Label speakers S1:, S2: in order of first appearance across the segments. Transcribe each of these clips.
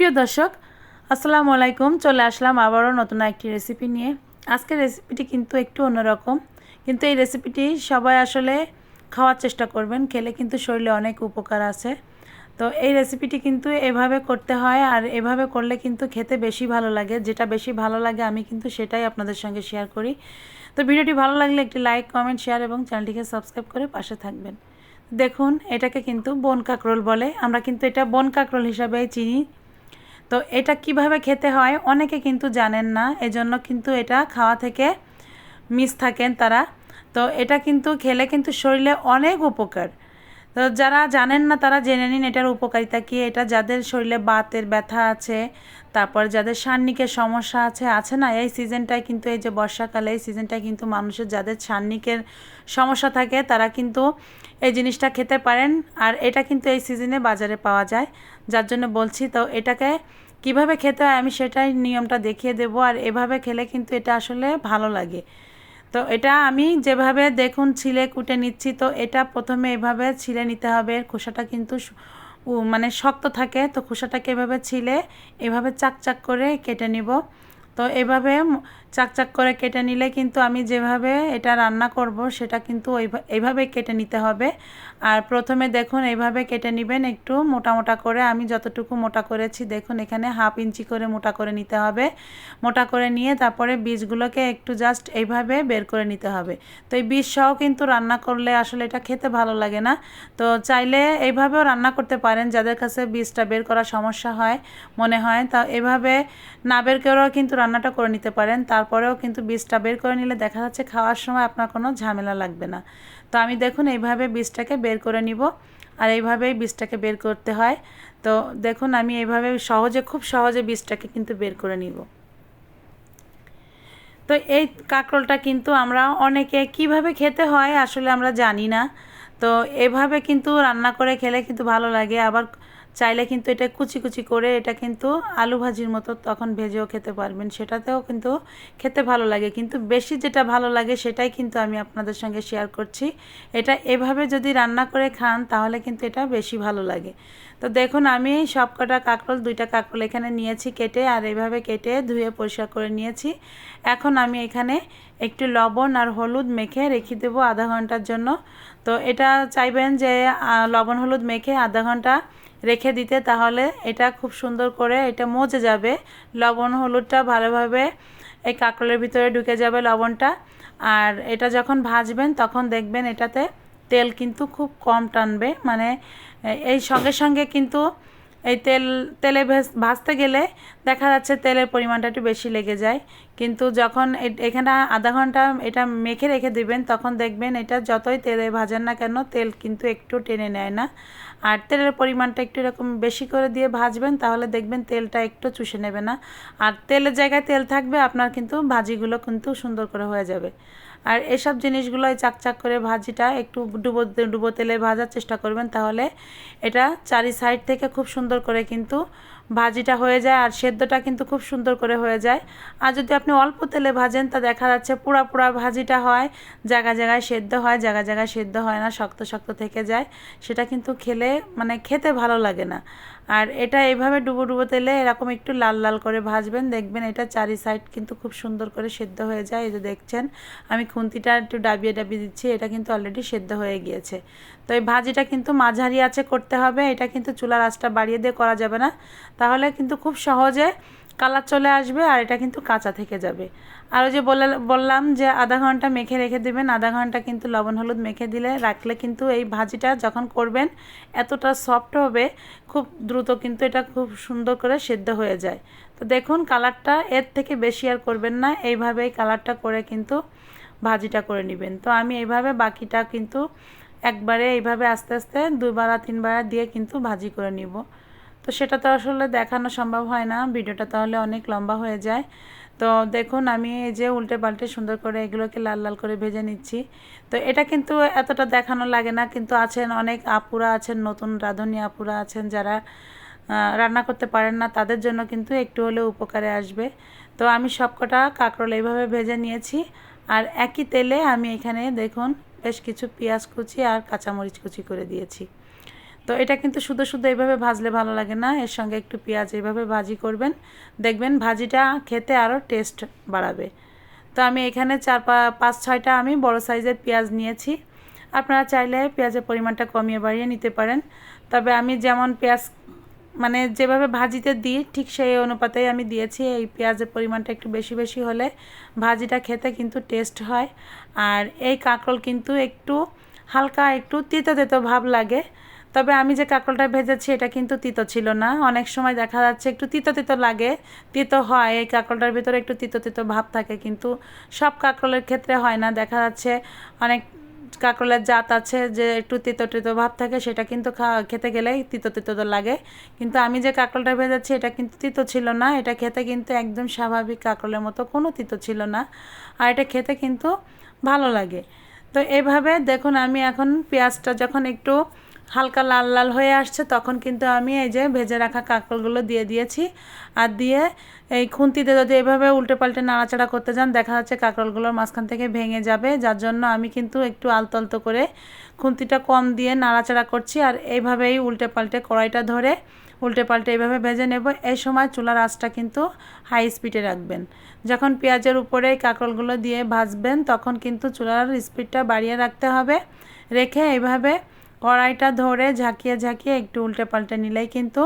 S1: প্রিয় দর্শক, আসসালামু আলাইকুম। চলে আসলাম আবারও নতুন একটি রেসিপি নিয়ে। আজকের রেসিপিটি কিন্তু একটু অন্যরকম, কিন্তু এই রেসিপিটি সবাই আসলে খাওয়ার চেষ্টা করবেন, খেলে কিন্তু শরীরে অনেক উপকার আছে। তো এই রেসিপিটি কিন্তু এভাবে করতে হয়, আর এভাবে করলে কিন্তু খেতে বেশি ভালো লাগে। যেটা বেশি ভালো লাগে আমি কিন্তু সেটাই আপনাদের সঙ্গে শেয়ার করি। তো ভিডিওটি ভালো লাগলে একটি লাইক, কমেন্ট, শেয়ার এবং চ্যানেলটিকে সাবস্ক্রাইব করে পাশে থাকবেন। দেখুন, এটাকে কিন্তু বন কাঁকরোল বলে। আমরা কিন্তু এটা বন কাঁকরোল হিসাবেই চিনি। তো এটা কিভাবে খেতে হয় অনেকে কিন্তু জানেন না, এজন্য কিন্তু এটা খাওয়া থেকে মিস থাকেন তারা। তো এটা কিন্তু খেলে কিন্তু শরীরে অনেক উপকার। তো যারা জানেন না তারা জেনে নিন এটার উপকারিতা কী। এটা যাদের শরীরে বাতের ব্যথা আছে, তারপর যাদের সান্নিকের সমস্যা আছে না, এই সিজনটায় কিন্তু, এই যে বর্ষাকালে এই সিজনটায় কিন্তু মানুষের যাদের সান্নিকের সমস্যা থাকে তারা কিন্তু এই জিনিসটা খেতে পারেন। আর এটা কিন্তু এই সিজনে বাজারে পাওয়া যায়, যার জন্য বলছি। তো এটাকে কিভাবে খেতে হয় আমি সেটাই নিয়মটা দেখিয়ে দেব। আর এভাবে খেলে কিন্তু এটা আসলে ভালো লাগে। তো এটা আমি যেভাবে দেখুন ছিলে কুটে নিচ্ছি, তো এটা প্রথমে এভাবে ছিলে নিতে হবে। খোসাটা কিন্তু মানে শক্ত থাকে, তো খোসাটাকে এভাবে ছিলে এভাবে চাক চাক করে কেটে নিব। তো এভাবে চাক চাক করে কেটে নিলে কিন্তু আমি যেভাবে এটা রান্না করব সেটা কিন্তু এইভাবে কেটে নিতে হবে। আর প্রথমে দেখুন এইভাবে কেটে নেবেন একটু মোটা মোটা করে। আমি যতটুকু মোটা করেছি দেখুন এখানে 1/2 ইঞ্চি করে মোটা করে নিতে হবে। মোটা করে নিয়ে তারপরে বীজগুলোকে একটু জাস্ট এইভাবে বের করে নিতে হবে। তো এই বীজ সহ কিন্তু রান্না করলে আসলে এটা খেতে ভালো লাগে না। তো চাইলে এইভাবেও রান্না করতে পারেন, যাদের কাছে বীজটা বের করার সমস্যা হয় মনে হয়, তা এভাবে না বের করেও কিন্তু রান্নাটা করে নিতে পারেন। তারপরেও কিন্তু বীজটা বের করে নিলে দেখা যাচ্ছে খাওয়ার সময় আপনার কোনো ঝামেলা লাগবে না। তো আমি দেখুন এইভাবে বীজটাকে বের করে নিব, আর এইভাবেই বীজটাকে বের করতে হয়। তো দেখুন আমি এইভাবে খুব সহজে বীজটাকে কিন্তু বের করে নিব। তো এই কাঁকরোলটা কিন্তু আমরা অনেকে কিভাবে খেতে হয় আসলে আমরা জানি না। তো এভাবে কিন্তু রান্না করে খেলে কিন্তু ভালো লাগে। আবার চাইলে কিন্তু এটা কুচি কুচি করে এটা কিন্তু আলু ভাজির মতো তখন ভেজেও খেতে পারবেন, সেটাতেও কিন্তু খেতে ভালো লাগে। কিন্তু বেশি যেটা ভালো লাগে সেটাই কিন্তু আমি আপনাদের সঙ্গে শেয়ার করছি। এটা এভাবে যদি রান্না করে খান তাহলে কিন্তু এটা বেশি ভালো লাগে। তো দেখুন আমি সবকটা কাঁকরোল, 2টা কাঁকরোল এখানে নিয়েছি কেটে, আর এইভাবে কেটে ধুয়ে পরিষ্কার করে নিয়েছি। এখন আমি এখানে একটু লবণ আর হলুদ মেখে রেখে দেবো আধা ঘন্টার জন্য। তো এটা চাইবেন যে লবণ হলুদ মেখে আধা ঘন্টা রেখে দিতে, তাহলে এটা খুব সুন্দর করে এটা মজে যাবে। লবণ হলুদটা ভালোভাবে এই কাঁকরোলের ভিতরে ঢুকে যাবে লবণটা। আর এটা যখন ভাজবেন তখন দেখবেন এটাতে তেল কিন্তু খুব কম টানবে, মানে এই সঙ্গে সঙ্গে কিন্তু এই তেলে ভাজতে গেলে দেখা যাচ্ছে তেলের পরিমাণটা একটু বেশি লেগে যায়। কিন্তু যখন এখানে আধা ঘন্টা এটা মেখে রেখে দিবেন তখন দেখবেন এটা যতই তেলে ভাজেন না কেন তেল কিন্তু একটু টেনে নেয় না। আর তেলের পরিমাণটা একটু এরকম বেশি করে দিয়ে ভাজবেন, তাহলে দেখবেন তেলটা একটু চুষে নেবে না। আর তেলের জায়গায় তেল থাকবে, আপনার কিন্তু ভাজিগুলো কিন্তু সুন্দর করে হয়ে যাবে। আর এসব জিনিসগুলো চাকচাক করে ভাজিটা একটু ডুবো ডুবো তেলে ভাজার চেষ্টা করবেন, তাহলে এটা চারি সাইড থেকে খুব সুন্দর করে কিন্তু ভাজিটা হয়ে যায়, আর সেদ্ধটা কিন্তু খুব সুন্দর করে হয়ে যায়। আর যদি আপনি অল্প তেলে ভাজেন তা দেখা যাচ্ছে পুরা পুরা ভাজিটা হয়, জায়গায় জায়গায় সেদ্ধ হয়, জায়গায় জায়গায় সেদ্ধ হয় না, শক্ত শক্ত থেকে যায়। সেটা কিন্তু খেলে মানে খেতে ভালো লাগে না। আর এটা এইভাবে ডুবো ডুবো তেলে এরকম একটু লাল লাল করে ভাজবেন, দেখবেন এটা চারি সাইড কিন্তু খুব সুন্দর করে সেদ্ধ হয়ে যায়। এই যে দেখছেন আমি খুন্তিটা একটু ডাবিয়ে ডাবিয়ে দিচ্ছি, এটা কিন্তু অলরেডি সেদ্ধ হয়ে গিয়েছে। তো এই ভাজিটা কিন্তু মাঝারি আঁচে করতে হবে, এটা কিন্তু চুলার আঁচটা বাড়িয়ে দিয়ে করা যাবে না, তাহলে কিন্তু খুব সহজে কালার চলে আসবে আর এটা কিন্তু কাঁচা থেকে যাবে। আর ওই যে বললাম যে আধা ঘন্টা মেখে রেখে দেবেন, আধা ঘন্টা কিন্তু লবণ হলুদ মেখে দিলে রাখলে কিন্তু এই ভাজিটা যখন করবেন এতটা সফট হবে, খুব দ্রুত কিন্তু এটা খুব সুন্দর করে সেদ্ধ হয়ে যায়। তো দেখুন কালারটা এর থেকে বেশি আর করবেন না, এইভাবেই কালারটা করে কিন্তু ভাজিটা করে নেবেন। তো আমি এইভাবে বাকিটা কিন্তু একবারে এইভাবে আস্তে আস্তে 2বার 3বার দিয়ে কিন্তু ভাজি করে নিব। তো সেটা তো আসলে দেখানো সম্ভব হয় না, ভিডিওটা তাহলে অনেক লম্বা হয়ে যায়। তো দেখুন আমি এই যে উল্টে পাল্টে সুন্দর করে এগুলোকে লাল লাল করে ভেজে নিচ্ছি। তো এটা কিন্তু এতটা দেখানো লাগে না, কিন্তু আছেন অনেক আপুরা আছেন, নতুন রাঁধুনি আপুরা আছেন যারা রান্না করতে পারেন না, তাদের জন্য কিন্তু একটু হলেও উপকারে আসবে। তো আমি সবকটা কাঁকরোল এইভাবে ভেজে নিয়েছি। আর একই তেলে আমি এখানে দেখুন বেশ কিছু পেঁয়াজ কুচি আর কাঁচামরিচ কুচি করে দিয়েছি। তো এটা কিন্তু শুধু শুধু এইভাবে ভাজলে ভালো লাগে না, এর সঙ্গে একটু পেঁয়াজ এইভাবে ভাজি করবেন, দেখবেন ভাজিটা খেতে আরও টেস্ট বাড়াবে। তো আমি এখানে 4-5-6টা আমি বড় সাইজের পেঁয়াজ নিয়েছি। আপনারা চাইলে পেঁয়াজের পরিমাণটা কমিয়ে বাড়িয়ে নিতে পারেন, তবে আমি যেমন পেঁয়াজ মানে যেভাবে ভাজিতে দিই ঠিক সেই অনুপাতেই আমি দিয়েছি। এই পেঁয়াজের পরিমাণটা একটু বেশি বেশি হলে ভাজিটা খেতে কিন্তু টেস্ট হয়। আর এই কাঁকরোল কিন্তু একটু হালকা একটু তিতো তিতো ভাব লাগে, তবে আমি যে কাঁকরোলটা ভেজেছি এটা কিন্তু তিতো ছিল না। অনেক সময় দেখা যাচ্ছে একটু তিতো তিতো লাগে, তিতো হয়, এই কাঁকরোলটার ভিতরে একটু তিতো তিতো ভাব থাকে, কিন্তু সব কাঁকরোলের ক্ষেত্রে হয় না। দেখা যাচ্ছে অনেক কাঁকরোলের জাত আছে যে একটু তিতো তিতো ভাব থাকে, সেটা কিন্তু খেতে গেলেই তিতো তিতো লাগে। কিন্তু আমি যে কাঁকরোলটা ভেজেছি এটা কিন্তু তিতো ছিল না, এটা খেতে কিন্তু একদম স্বাভাবিক কাঁকরোলের মতো, কোনো তিতো ছিল না, আর এটা খেতে কিন্তু ভালো লাগে। তো এইভাবে দেখুন আমি এখন পেঁয়াজটা যখন একটু হালকা লাল লাল হয়ে আসছে তখন কিন্তু আমি এই যে ভেজে রাখা কাঁকরোলগুলো দিয়ে দিয়েছি। আর দিয়ে এই খুন্তিতে যদি এভাবে উল্টে পাল্টে নাড়াচাড়া করতে যান দেখা যাচ্ছে কাঁকরোলগুলোর মাঝখান থেকে ভেঙে যাবে, যার জন্য আমি কিন্তু একটু আলতো আলতো করে খুন্তিটা কম দিয়ে নাড়াচাড়া করছি। আর এইভাবেই উল্টে পাল্টে কড়াইটা ধরে উল্টে পাল্টে এইভাবে ভেজে নেব। এই সময় চুলার আঁচটা কিন্তু হাই স্পিডে রাখবেন। যখন পেঁয়াজের উপরে কাঁকরোলগুলো দিয়ে ভাজবেন তখন কিন্তু চুলার স্পিডটা বাড়িয়ে রাখতে হবে, রেখে এইভাবে কড়াইটা ধরে ঝাঁকিয়ে ঝাঁকিয়ে একটু উল্টে পাল্টে নিলেই কিন্তু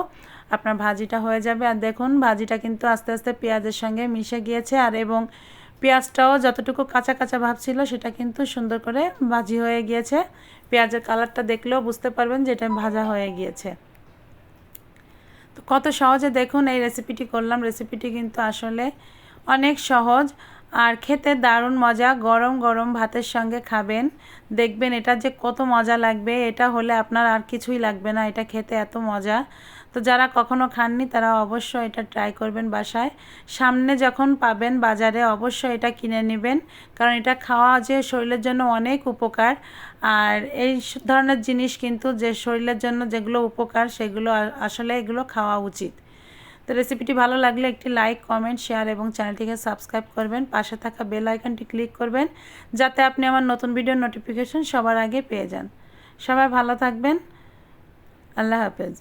S1: আপনার ভাজিটা হয়ে যাবে। আর দেখুন ভাজিটা কিন্তু আস্তে আস্তে পেঁয়াজের সঙ্গে মিশে গিয়েছে, আর এবং পেঁয়াজটাও যতটুকু কাঁচা কাঁচা ভাব ছিল সেটা কিন্তু সুন্দর করে ভাজি হয়ে গিয়েছে। পেঁয়াজের কালারটা দেখলেও বুঝতে পারবেন যে এটা ভাজা হয়ে গিয়েছে। তো কত সহজে দেখুন এই রেসিপিটি করলাম। রেসিপিটি কিন্তু আসলে অনেক সহজ আর খেতে দারুণ মজা। গরম গরম ভাতের সঙ্গে খাবেন, দেখবেন এটা যে কত মজা লাগবে, এটা হলে আপনার আর কিছুই লাগবে না, এটা খেতে এত মজা। তো যারা কখনো খাননি তারা অবশ্যই এটা ট্রাই করবেন বাসায়। সামনে যখন পাবেন বাজারে অবশ্যই এটা কিনে নেবেন, কারণ এটা খাওয়া যে শরীরের জন্য অনেক উপকার। আর এই ধরনের জিনিস কিন্তু যে শরীরের জন্য যেগুলো উপকার সেগুলো আসলে এগুলো খাওয়া উচিত। তো রেসিপিটি ভালো লাগলে একটি লাইক, কমেন্ট, শেয়ার এবং চ্যানেলটিকে সাবস্ক্রাইব করবেন। পাশে থাকা বেল আইকনটি ক্লিক করবেন যাতে আপনি আমার নতুন ভিডিওর নোটিফিকেশন সবার আগে পেয়ে যান। সবাই ভালো থাকবেন। আল্লাহ হাফেজ।